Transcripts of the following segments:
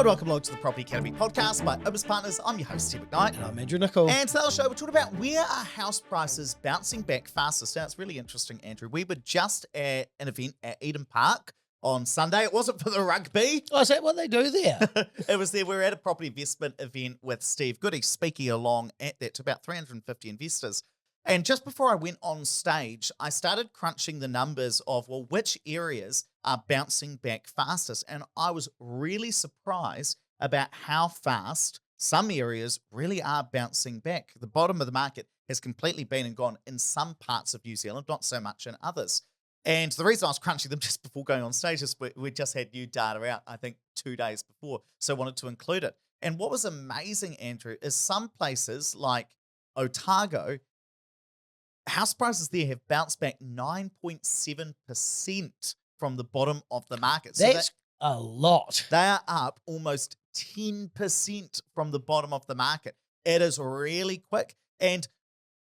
and welcome along to the Property Academy podcast by Obus Partners. I'm your host, Steve McKnight. And I'm Andrew Nicol. And today on the show, we're talking about where are house prices bouncing back fastest. Now, it's really interesting, Andrew. We were just at an event at Eden Park on Sunday. It wasn't for the rugby. Oh, is that what they do there? It was there. We were at a property investment event with Steve Goody, speaking along at that to about 350 investors. And just before I went on stage, I started crunching the numbers of, well, which areas are bouncing back fastest. And I was really surprised about how fast some areas really are bouncing back. The bottom of the market has completely been and gone in some parts of New Zealand, not so much in others. And the reason I was crunching them just before going on stage is we just had new data out, I think, 2 days before, so I wanted to include it. And what was amazing, Andrew, is some places like Otago, house prices there have bounced back 9.7% from the bottom of the market. So That's a lot. they are up almost 10% from the bottom of the market. It is really quick. And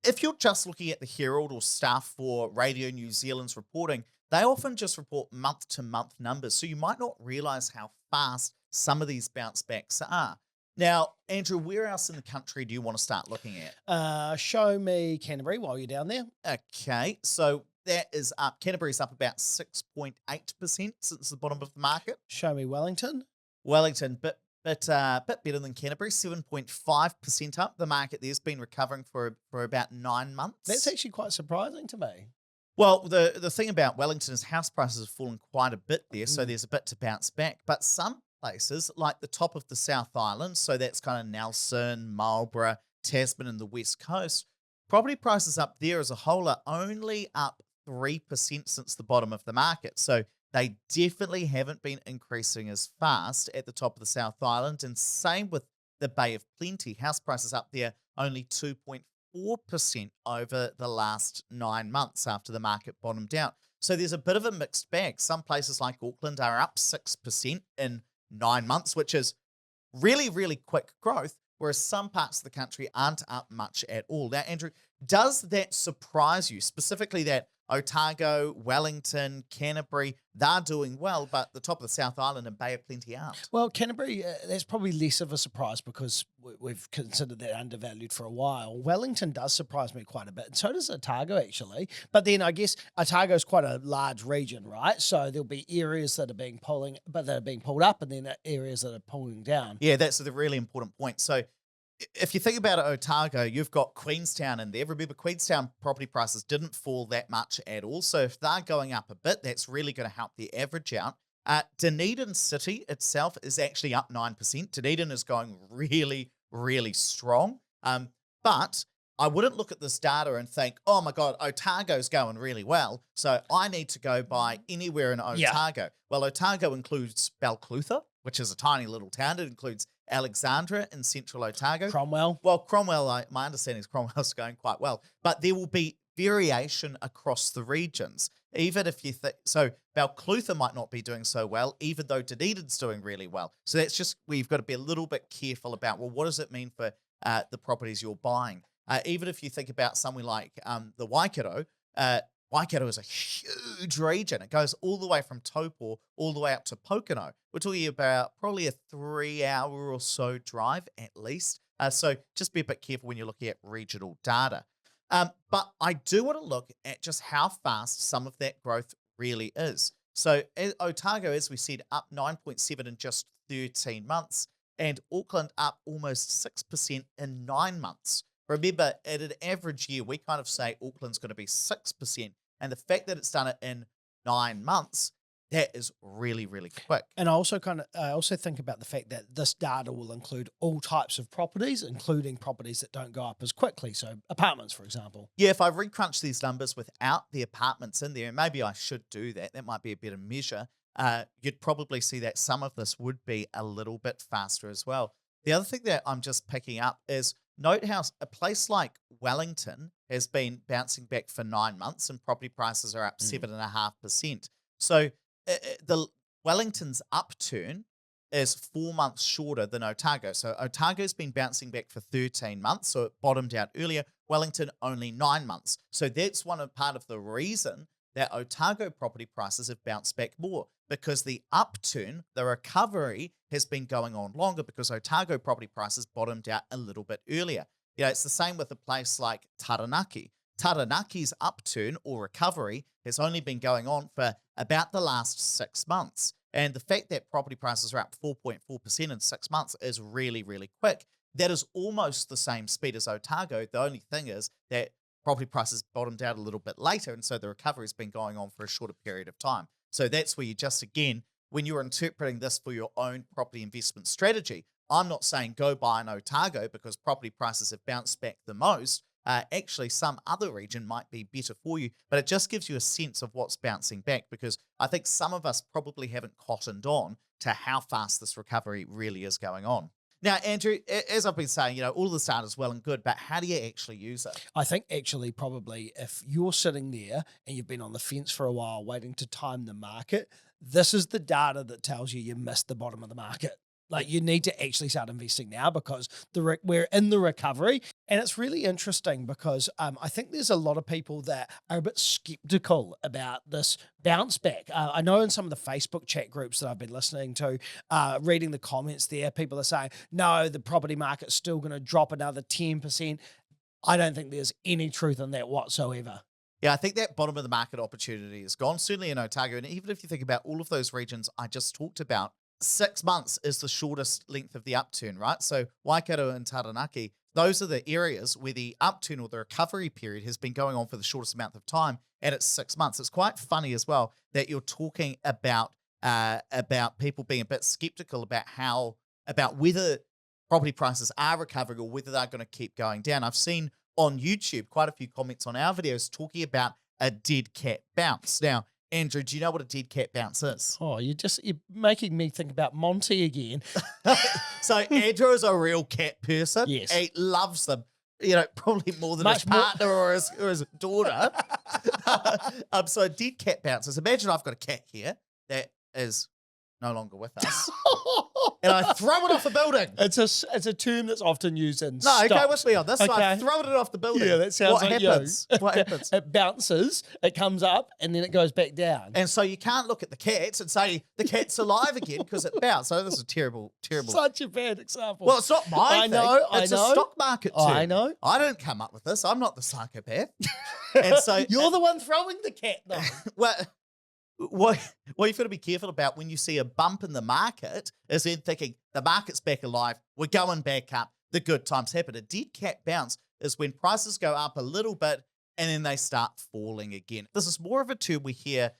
if you're just looking at the Herald or stuff for Radio New Zealand's reporting, they often just report month-to-month numbers. So you might not realize how fast some of these bounce backs are. Now, Andrew, where else in the country do you want to start looking at? Show me Canterbury while you're down there. Okay, so that is up. Canterbury's up about 6.8% since the bottom of the market. Show me Wellington. Wellington, bit better than Canterbury, 7.5% up. The market there's been recovering for about 9 months. That's actually quite surprising to me. Well, the thing about Wellington is house prices have fallen quite a bit there, so there's a bit to bounce back. But some places, like the top of the South Island, so that's kind of Nelson, Marlborough, Tasman and the West Coast, property prices up there as a whole are only up 3% since the bottom of the market. So they definitely haven't been increasing as fast at the top of the South Island. And same with the Bay of Plenty. House prices up there only 2.4% over the last 9 months after the market bottomed out. So there's a bit of a mixed bag. Some places like Auckland are up 6% in 9 months, which is really, really quick growth, whereas some parts of the country aren't up much at all. Now, Andrew, does that surprise you, specifically that Otago, Wellington, Canterbury, they're doing well, but the top of the South Island and Bay of Plenty aren't? Well, Canterbury, that's probably less of a surprise because we've considered that undervalued for a while. Wellington does surprise me quite a bit, and so does Otago, actually. But then I guess Otago is quite a large region, right? So there'll be areas that are being pulled up, and then areas that are pulling down. Yeah, that's the really important point. So if you think about it, Otago, you've got Queenstown in there. Remember, Queenstown property prices didn't fall that much at all. So if they're going up a bit, that's really going to help the average out. Dunedin City itself is actually up 9%. Dunedin is going really, really strong. But I wouldn't look at this data and think, oh my God, Otago's going really well, so I need to go buy anywhere in Otago. Yeah. Well, Otago includes Balclutha, which is a tiny little town. It includes Alexandra in central Otago. Cromwell. Well, Cromwell, my understanding is Cromwell's going quite well, but there will be variation across the regions. Even if you think, so Balclutha might not be doing so well, even though Dunedin's doing really well. So that's just where you've got to be a little bit careful about, well, what does it mean for the properties you're buying? Even if you think about somewhere like the Waikato, Waikato is a huge region. It goes all the way from Taupo all the way up to Pocono. We're talking about probably a 3-hour or so drive at least. So just be a bit careful when you're looking at regional data. But I do want to look at just how fast some of that growth really is. So Otago, as we said, up 9.7 in just 13 months, and Auckland up almost 6% in 9 months. Remember, at an average year, we kind of say Auckland's going to be 6%. And the fact that it's done it in 9 months, that is really, really quick. And I also think about the fact that this data will include all types of properties, including properties that don't go up as quickly. So apartments, for example. Yeah, if I recrunch these numbers without the apartments in there, and maybe I should do that, that might be a better measure, you'd probably see that some of this would be a little bit faster as well. The other thing that I'm just picking up is note how a place like Wellington has been bouncing back for 9 months and property prices are up 7.5%. So the Wellington's upturn is 4 months shorter than Otago. So Otago's been bouncing back for 13 months, so it bottomed out earlier. Wellington only 9 months. So that's part of the reason that Otago property prices have bounced back more. because the upturn, the recovery has been going on longer because Otago property prices bottomed out a little bit earlier. It's the same with a place like Taranaki. Taranaki's upturn or recovery has only been going on for about the last 6 months. And the fact that property prices are up 4.4% in 6 months is really, really quick. That is almost the same speed as Otago. The only thing is that property prices bottomed out a little bit later, and so the recovery has been going on for a shorter period of time. So that's where you just, again, when you're interpreting this for your own property investment strategy, I'm not saying go buy an Otago because property prices have bounced back the most. Actually, some other region might be better for you, but it just gives you a sense of what's bouncing back, because I think some of us probably haven't cottoned on to how fast this recovery really is going on. Now, Andrew, as I've been saying, all of this data is well and good, but how do you actually use it? I think actually probably if you're sitting there and you've been on the fence for a while waiting to time the market, this is the data that tells you missed the bottom of the market. Like, you need to actually start investing now because we're in the recovery. And it's really interesting because I think there's a lot of people that are a bit skeptical about this bounce back. I know in some of the Facebook chat groups that I've been listening to, reading the comments there, people are saying, no, the property market's still going to drop another 10%. I don't think there's any truth in that whatsoever. Yeah, I think that bottom of the market opportunity is gone, certainly in Otago. And even if you think about all of those regions I just talked about, 6 months is the shortest length of the upturn, right? So Waikato and Taranaki, those are the areas where the upturn or the recovery period has been going on for the shortest amount of time, and it's 6 months. It's quite funny as well that you're talking about people being a bit skeptical about whether property prices are recovering or whether they're going to keep going down. I've seen on YouTube quite a few comments on our videos talking about a dead cat bounce. Now, Andrew, do you know what a dead cat bounce is? Oh, you're making me think about Monty again. So Andrew is a real cat person. Yes. He loves them, probably more than his partner or his daughter. So a dead cat bounces. Imagine I've got a cat here that is no longer with us. And I throw it off a building. It's a term that's often used in No, stocks. go with me on this. Okay. So I throw it off the building. Yeah, that sounds what like happens? you. What happens? It bounces, it comes up, and then it goes back down. And so you can't look at the cats and say the cat's alive again because it bounced. So this is terrible. Such a bad example. Well, it's not my thing. It's a stock market term. I know. I didn't come up with this. I'm not the psychopath. And so you're the one throwing the cat, though. Well, what you've got to be careful about when you see a bump in the market is then thinking the market's back alive, we're going back up, the good times happen. A dead cat bounce is when prices go up a little bit and then they start falling again. This is more of a term we hear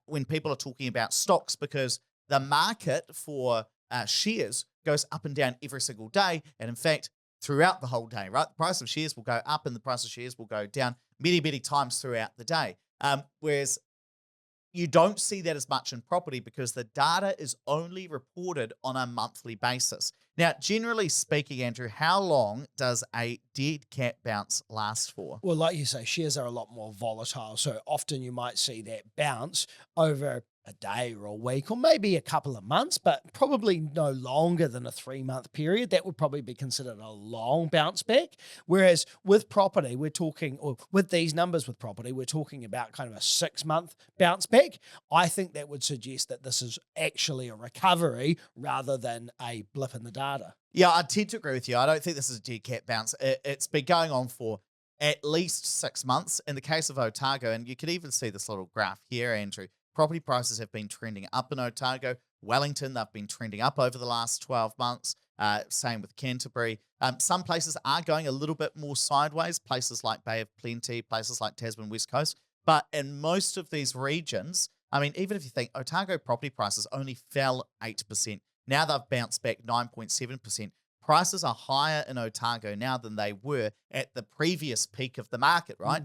when people are talking about stocks, because the market for shares goes up and down every single day. And in fact, throughout the whole day, right? The price of shares will go up and the price of shares will go down many, many times throughout the day. Whereas you don't see that as much in property because the data is only reported on a monthly basis. Now, generally speaking, Andrew, how long does a dead cat bounce last for? Well, like you say, shares are a lot more volatile. So often you might see that bounce over a day or a week or maybe a couple of months, but probably no longer than a 3-month period. That would probably be considered a long bounce back. Whereas with property, we're talking, or with these numbers with property, we're talking about kind of a 6-month bounce back. I think that would suggest that this is actually a recovery rather than a blip in the data. Yeah, I tend to agree with you. I don't think this is a dead cat bounce. It's been going on for at least 6 months. In the case of Otago, and you can even see this little graph here, Andrew, property prices have been trending up in Otago. Wellington, they've been trending up over the last 12 months. Same with Canterbury. Some places are going a little bit more sideways, places like Bay of Plenty, places like Tasman West Coast. But in most of these regions, I mean, even if you think Otago property prices only fell 8%, now they've bounced back 9.7%. Prices are higher in Otago now than they were at the previous peak of the market, right?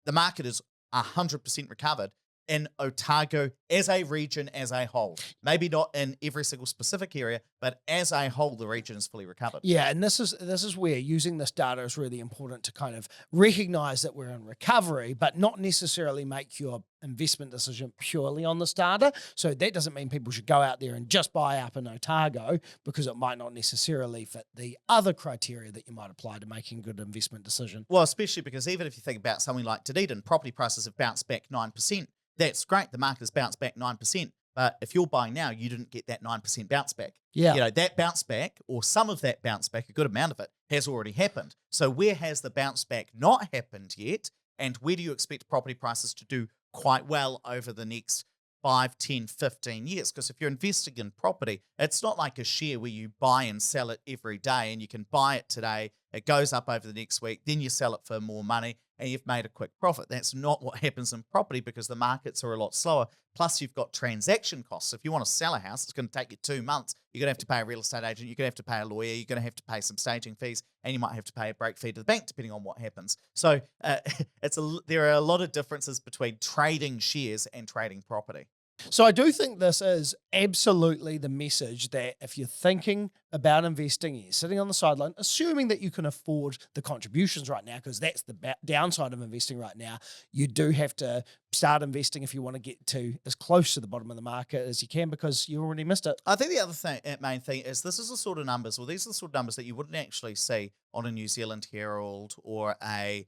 The market is 100% recovered in Otago as a region as a whole. Maybe not in every single specific area, but as a whole, the region is fully recovered. Yeah, and this is where using this data is really important to kind of recognize that we're in recovery, but not necessarily make your investment decision purely on this data. So that doesn't mean people should go out there and just buy up in Otago, because it might not necessarily fit the other criteria that you might apply to making a good investment decision. Well, especially because even if you think about something like Dunedin, property prices have bounced back 9%. That's great. The market has bounced back 9%. But if you're buying now, you didn't get that 9% bounce back. Yeah. You know, that bounce back, or some of that bounce back, a good amount of it, has already happened. So where has the bounce back not happened yet? And where do you expect property prices to do quite well over the next 5, 10, 15 years? Because if you're investing in property, it's not like a share where you buy and sell it every day, and you can buy it today, it goes up over the next week, then you sell it for more money, and you've made a quick profit. That's not what happens in property, because the markets are a lot slower. Plus, you've got transaction costs. If you want to sell a house, it's going to take you 2 months. You're going to have to pay a real estate agent. You're going to have to pay a lawyer. You're going to have to pay some staging fees, and you might have to pay a break fee to the bank, depending on what happens. So there are a lot of differences between trading shares and trading property. So I do think this is absolutely the message that if you're thinking about investing, you're sitting on the sideline, assuming that you can afford the contributions right now, because that's the downside of investing right now, you do have to start investing if you want to get to as close to the bottom of the market as you can, because you already missed it. I think the other main thing is these are the sort of numbers that you wouldn't actually see on a New Zealand Herald or a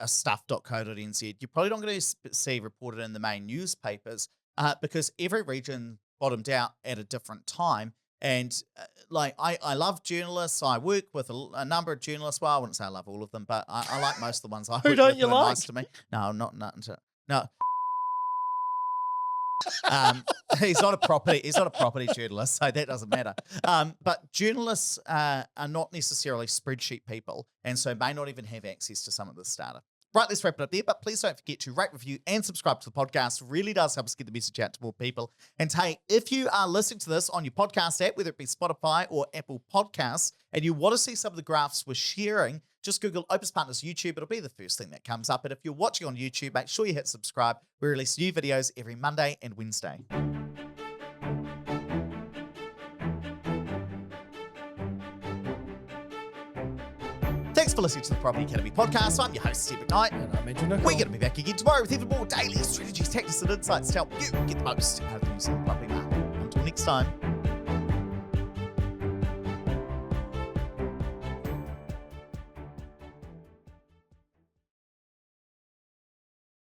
stuff.co.nz. You're probably not going to see reported in the main newspapers, because every region bottomed out at a different time. And I love journalists. I work with a number of journalists. Well, I wouldn't say I love all of them, but I like most of the ones I work with. Who don't you are like? Nice to me. No, not no. He's not a property journalist, so that doesn't matter. But journalists are not necessarily spreadsheet people, and so may not even have access to some of this data. Right, let's wrap it up there, but please don't forget to rate, review, and subscribe to the podcast. It really does help us get the message out to more people. And hey, if you are listening to this on your podcast app, whether it be Spotify or Apple Podcasts, and you want to see some of the graphs we're sharing, just Google Opus Partners YouTube. It'll be the first thing that comes up. And if you're watching on YouTube, make sure you hit subscribe. We release new videos every Monday and Wednesday. Thanks for listening to the Property Academy podcast. I'm your host, Steve McKnight. And I'm Andrew Nicol. We're going to be back again tomorrow with even more daily strategies, tactics, and insights to help you get the most out of the New Zealand property market. Until next time.